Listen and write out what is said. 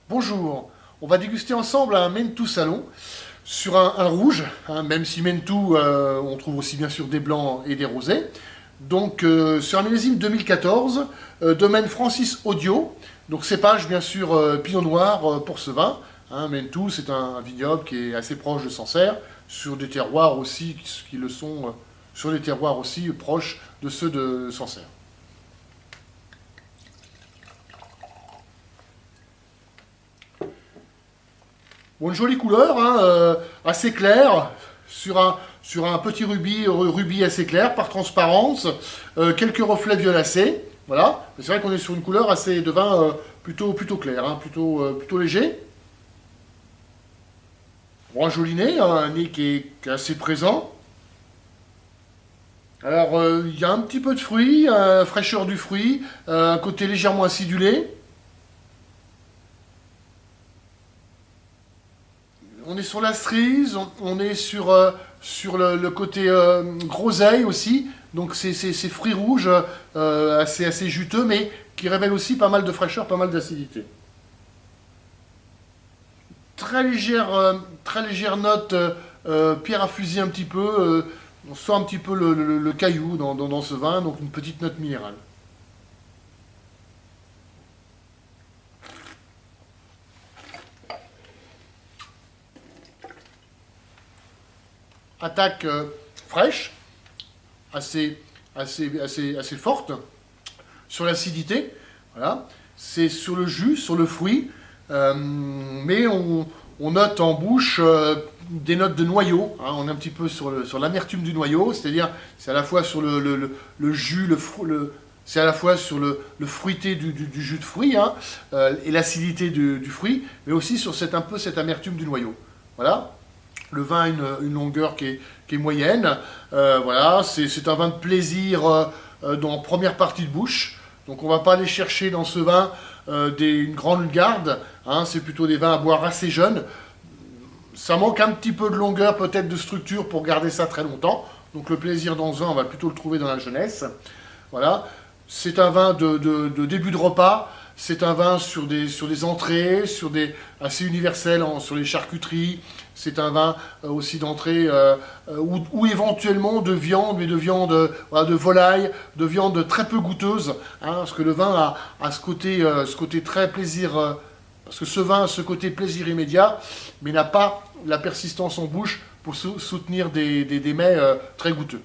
Bonjour, on va déguster ensemble un Mentou Salon sur un rouge, hein, même si Mentou, on trouve aussi bien sûr des blancs et des rosés. Donc sur un millésime 2014, domaine Francis Audio, donc cépage bien sûr Pinot Noir pour ce vin. Hein, Mentou, c'est un vignoble qui est assez proche de Sancerre, sur des terroirs aussi qui le sont, sur des terroirs aussi proches de ceux de Sancerre. Bon, une jolie couleur, hein, assez claire, sur un petit rubis assez clair, par transparence, quelques reflets violacés, voilà. C'est vrai qu'on est sur une couleur assez de vin plutôt clair, hein, plutôt léger. Bon, un joli nez, hein, un nez qui est assez présent. Alors, il y a un petit peu de fruit, fraîcheur du fruit, un côté légèrement acidulé. On est sur la cerise, on est sur le côté groseille aussi, donc ces fruits rouges assez juteux, mais qui révèlent aussi pas mal de fraîcheur, pas mal d'acidité. Très légère note, pierre à fusil un petit peu, on sent un petit peu le caillou dans ce vin, donc une petite note minérale. Attaque fraîche, assez forte, sur l'acidité, voilà. C'est sur le jus, sur le fruit, mais on note en bouche des notes de noyau, hein. On est un petit peu sur l'amertume du noyau, c'est-à-dire c'est à la fois sur le jus, c'est à la fois sur le fruité du jus de fruit, hein, et l'acidité du fruit, mais aussi sur un peu cette amertume du noyau. Voilà. Le vin a une longueur qui est moyenne. Voilà, c'est un vin de plaisir dans la première partie de bouche. Donc on ne va pas aller chercher dans ce vin une grande garde. Hein, c'est plutôt des vins à boire assez jeunes. Ça manque un petit peu de longueur, peut-être de structure pour garder ça très longtemps. Donc le plaisir dans ce vin, on va plutôt le trouver dans la jeunesse. Voilà. C'est un vin de début de repas. C'est un vin sur des entrées, assez universel, sur les charcuteries. C'est un vin aussi d'entrée ou éventuellement de viande, mais de viande voilà, de volaille, de viande très peu goûteuse. Hein, parce que le vin a ce côté très plaisir. Parce que ce vin a ce côté plaisir immédiat, mais n'a pas la persistance en bouche pour soutenir des mets très goûteux.